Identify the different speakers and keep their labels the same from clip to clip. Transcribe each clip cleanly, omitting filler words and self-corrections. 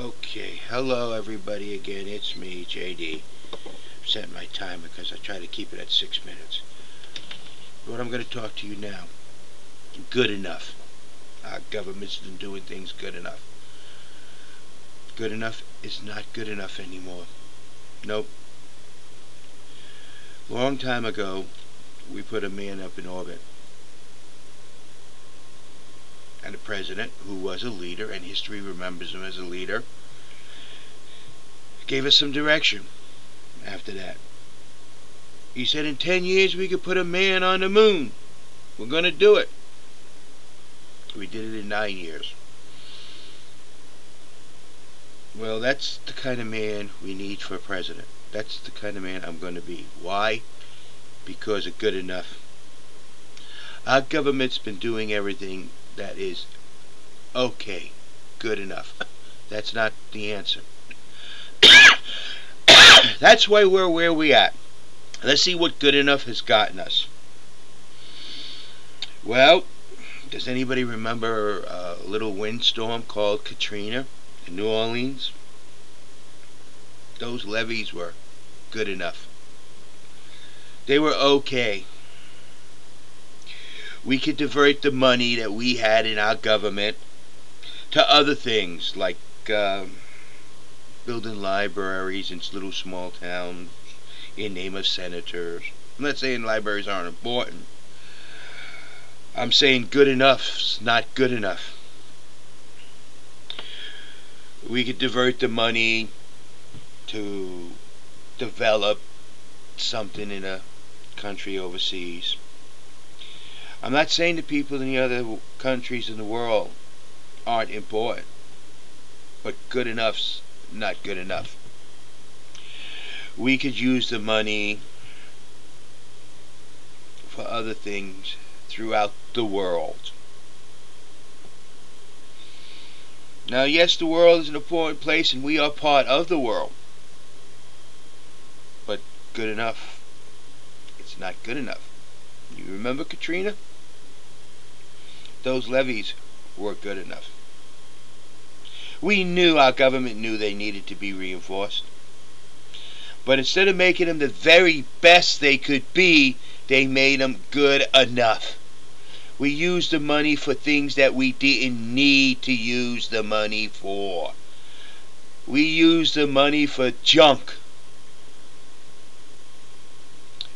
Speaker 1: Okay, hello everybody again, it's me, JD. I'm setting my timer because I try to keep it at 6 minutes. What I'm going to talk to you now, good enough. Our government's been doing things good enough. Good enough is not good enough anymore. Nope. Long time ago, we put a man up in orbit. And a president, who was a leader, and history remembers him as a leader, gave us some direction after that. He said in 10 years we could put a man on the moon. We're going to do it. We did it in 9 years. Well, that's the kind of man we need for a president. That's the kind of man I'm going to be. Why? Because of good enough. Our government's been doing everything that is okay, good enough. That's not the answer. That's why we're where we at. Let's see what good enough has gotten us. Well, does anybody remember a little windstorm called Katrina in New Orleans? Those levees were good enough. They were okay. We could divert the money that we had in our government to other things, like building libraries in little small towns in name of senators. I'm not saying libraries aren't important. I'm saying good enough's not good enough. We could divert the money to develop something in a country overseas. I'm not saying the people in the other countries in the world aren't important, but good enough's not good enough. We could use the money for other things throughout the world. Now, yes, the world is an important place and we are part of the world, but good enough, it's not good enough. You remember Katrina? Those levees were good enough. We knew, our government knew they needed to be reinforced. But instead of making them the very best they could be, they made them good enough. We used the money for things that we didn't need to use the money for. We used the money for junk.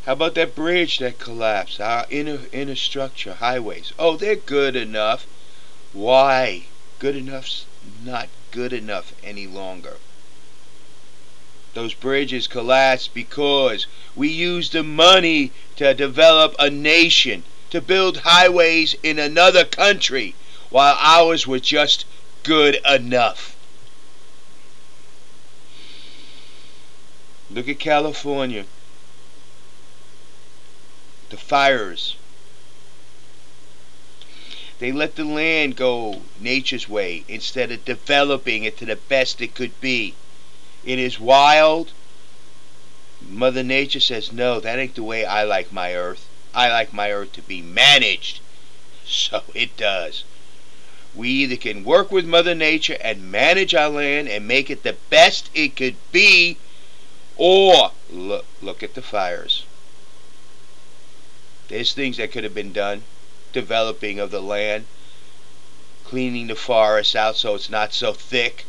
Speaker 1: How about that bridge that collapsed? Our inner structure, highways. Oh, they're good enough. Why? Good enough's not good enough any longer. Those bridges collapsed because we used the money to develop a nation, to build highways in another country, while ours were just good enough. Look at California. The fires. They let the land go nature's way instead of developing it to the best it could be. It is wild. Mother Nature says, no, that ain't the way I like my earth. I like my earth to be managed. So it does. We either can work with Mother Nature and manage our land and make it the best it could be, or look at the fires. There's things that could have been done. Developing of the land, cleaning the forests out so it's not so thick,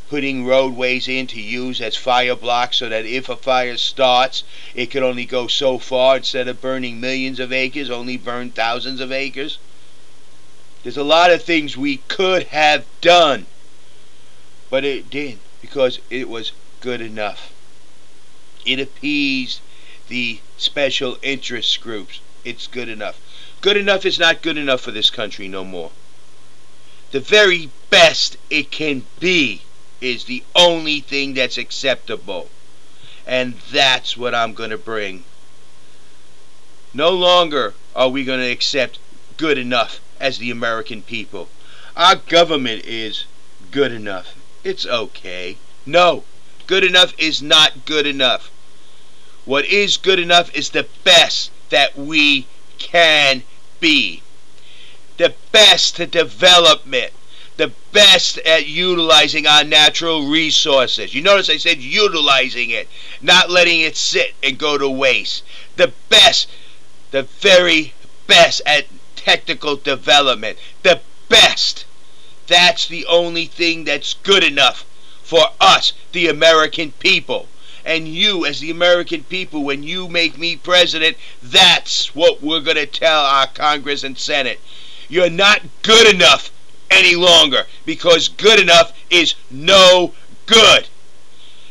Speaker 1: putting roadways in to use as fire blocks so that if a fire starts, it could only go so far. Instead of burning millions of acres, only burn thousands of acres. There's a lot of things we could have done, but it didn't because it was good enough. It appeased the special interest groups. It's good enough. Good enough is not good enough for this country no more. The very best it can be is the only thing that's acceptable. And that's what I'm going to bring. No longer are we going to accept good enough as the American people. Our government is good enough. It's okay. No, good enough is not good enough. What is good enough is the best that we can be. The best to development. the best at utilizing our natural resources. You notice I said utilizing it, not letting it sit and go to waste. The best, the very best at technical development. The best. That's the only thing that's good enough for us, the American people. And you, as the American people, when you make me president, that's what we're going to tell our Congress and Senate. You're not good enough any longer, because good enough is no good.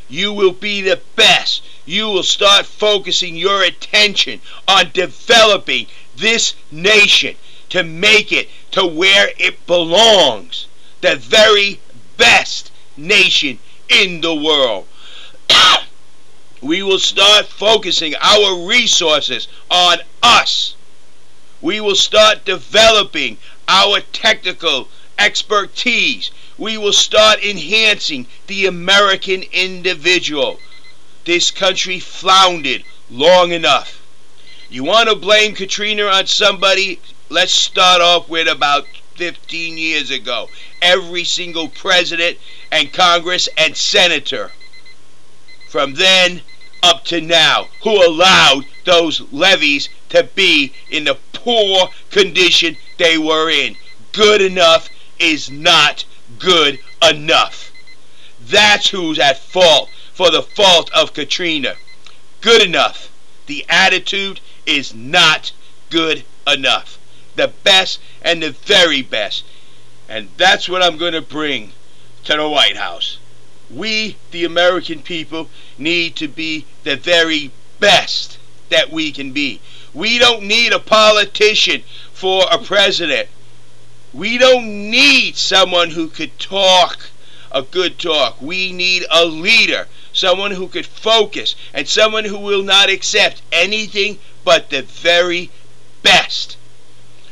Speaker 1: You will be the best. You will start focusing your attention on developing this nation to make it to where it belongs. The very best nation in the world. We will start focusing our resources on us. We will start developing our technical expertise. We will start enhancing the American individual. This country floundered long enough. You want to blame Katrina on somebody? Let's start off with about 15 years ago. Every single president and Congress and senator from then up to now who allowed those levees to be in the poor condition they were in. Good enough is not good enough. That's who's at fault for the fault of Katrina. Good enough. The attitude is not good enough. The best and the very best. And that's what I'm going to bring to the White House. We, the American people, need to be the very best that we can be. We don't need a politician for a president. We don't need someone who could talk a good talk. We need a leader, someone who could focus, and someone who will not accept anything but the very best.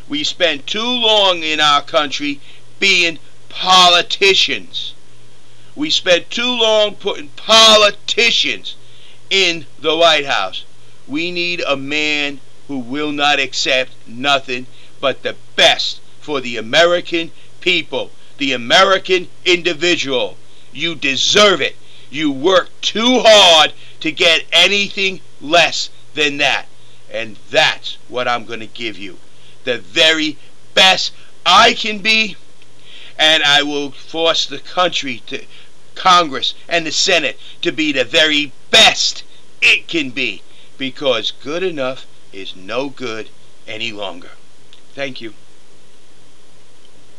Speaker 1: We spend too long in our country being politicians. We spent too long putting politicians in the White House. We need a man who will not accept nothing but the best for the American people, the American individual. You deserve it. You work too hard to get anything less than that. And that's what I'm going to give you. The very best I can be, and I will force the country, to Congress and the Senate, to be the very best it can be, because good enough is no good any longer. Thank you.